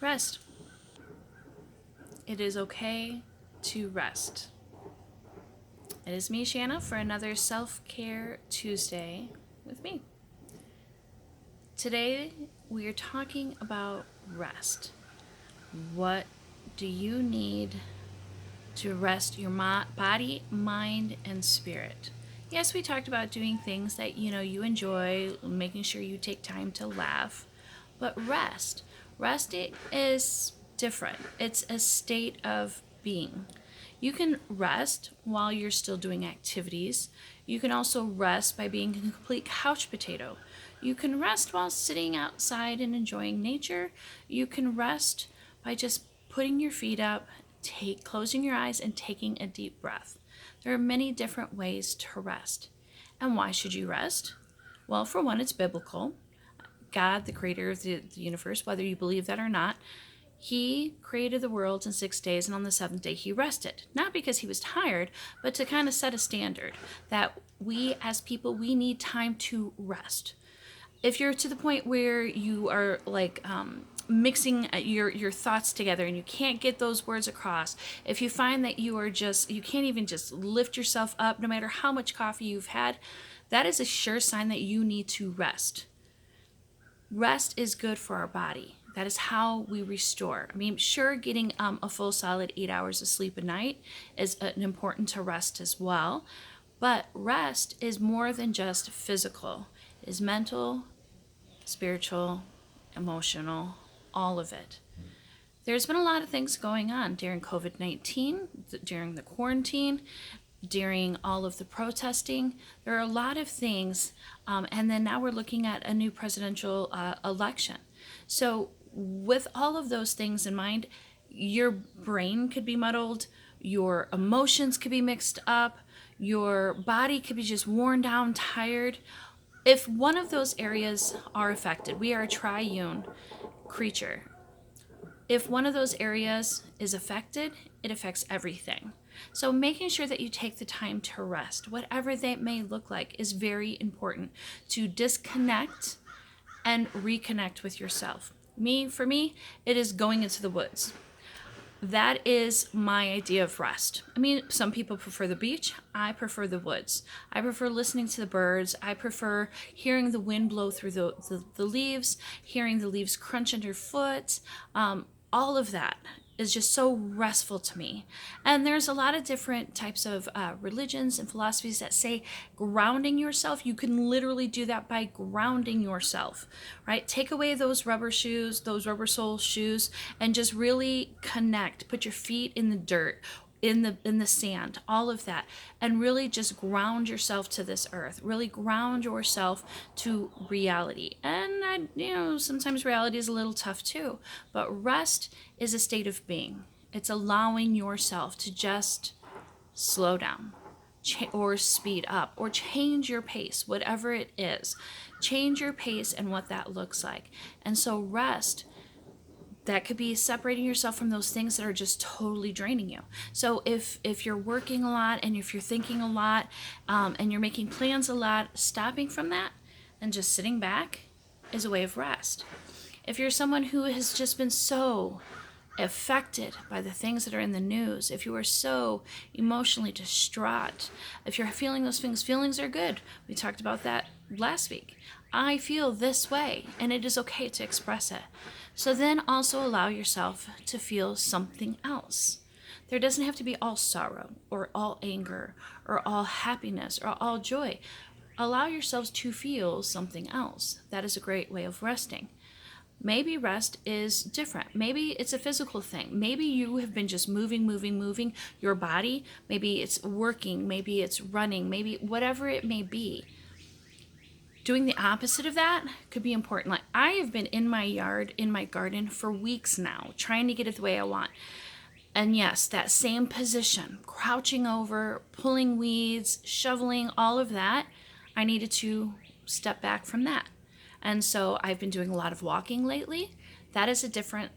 Rest. It is okay to rest. It is me, Shana, for another Self-Care Tuesday with me. Today, we are talking about rest. What do you need to rest your body, mind, and spirit? Yes, we talked about doing things that you enjoy, making sure you take time to laugh, but rest is different. It's a state of being. You can rest while you're still doing activities. You can also rest by being a complete couch potato. You can rest while sitting outside and enjoying nature. You can rest by just putting your feet up, closing your eyes, and taking a deep breath. There are many different ways to rest. And why should you rest? Well, for one, it's biblical. God, the creator of the universe, whether you believe that or not, he created the world in 6 days, and on the seventh day he rested. Not because he was tired, but to kind of set a standard that we as people, we need time to rest. If you're to the point where you are like mixing your thoughts together and you can't get those words across, if you find that you can't even just lift yourself up no matter how much coffee you've had, that is a sure sign that you need to rest. Rest is good for our body. That is how we restore. I mean, sure, getting a full solid 8 hours of sleep a night is important to rest as well. But rest is more than just physical. It is mental, spiritual, emotional, all of it. There's been a lot of things going on during COVID-19, during the quarantine, during all of the protesting. There are a lot of things, and then now we're looking at a new presidential election. So, with all of those things in mind, your brain could be muddled, your emotions could be mixed up, your body could be just worn down, tired. If one of those areas are affected, we are a triune creature. If one of those areas is affected, it affects everything. So making sure that you take the time to rest, whatever that may look like, is very important to disconnect and reconnect with yourself. For me, it is going into the woods. That is my idea of rest. I mean, some people prefer the beach. I prefer the woods. I prefer listening to the birds. I prefer hearing the wind blow through the leaves, hearing the leaves crunch underfoot. All of that is just so restful to me. And there's a lot of different types of religions and philosophies that say grounding yourself. You can literally do that by grounding yourself, right? Take away those rubber shoes, those rubber sole shoes, and just really connect. Put your feet in the dirt, in the sand, all of that, and really just ground yourself to this earth. Really ground yourself to reality. And sometimes reality is a little tough too, but rest is a state of being. It's allowing yourself to just slow down, or speed up, or change your pace, whatever it is. Change your pace and what that looks like. And so rest, that could be separating yourself from those things that are just totally draining you. So if you're working a lot, and if you're thinking a lot, and you're making plans a lot, stopping from that and just sitting back is a way of rest. If you're someone who has just been so affected by the things that are in the news, if you are so emotionally distraught, if you're feeling those things, feelings are good. We talked about that last week. I feel this way, and it is okay to express it. So then also allow yourself to feel something else. There doesn't have to be all sorrow, or all anger, or all happiness, or all joy. Allow yourselves to feel something else. That is a great way of resting. Maybe rest is different. Maybe it's a physical thing. Maybe you have been just moving your body. Maybe it's working. Maybe it's running. Maybe whatever it may be. Doing the opposite of that could be important. Like, I have been in my yard, in my garden for weeks now, trying to get it the way I want. And yes, that same position, crouching over, pulling weeds, shoveling, all of that, I needed to step back from that. And so I've been doing a lot of walking lately. That is a different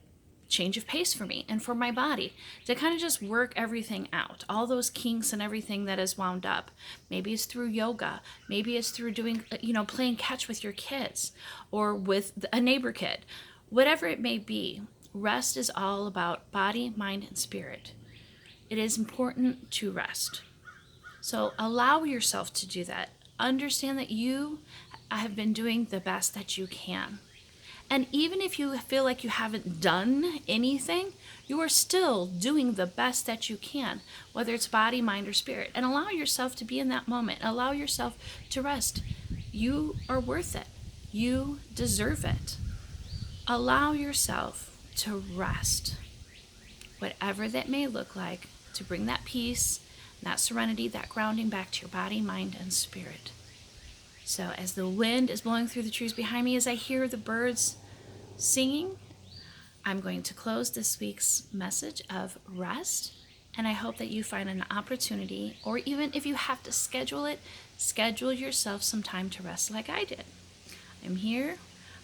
change of pace for me and for my body, to kind of just work everything out, all those kinks and everything that is wound up. Maybe it's through yoga. Maybe it's through doing, playing catch with your kids, or with a neighbor kid. Whatever it may be, Rest is all about body, mind, and spirit. It is important to rest. So allow yourself to do that. Understand that you have been doing the best that you can. And even if you feel like you haven't done anything, you are still doing the best that you can, whether it's body, mind, or spirit. And allow yourself to be in that moment. Allow yourself to rest. You are worth it. You deserve it. Allow yourself to rest, whatever that may look like, to bring that peace, that serenity, that grounding back to your body, mind, and spirit. So as the wind is blowing through the trees behind me, as I hear the birds singing, I'm going to close this week's message of rest. And I hope that you find an opportunity, or even if you have to schedule it, schedule yourself some time to rest like I did. I'm here,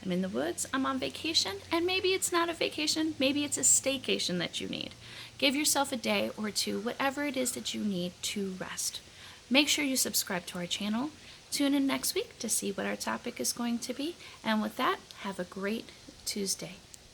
I'm in the woods, I'm on vacation, and maybe it's not a vacation, maybe it's a staycation that you need. Give yourself a day or two, whatever it is that you need to rest. Make sure you subscribe to our channel. Tune in next week to see what our topic is going to be. And with that, have a great Tuesday.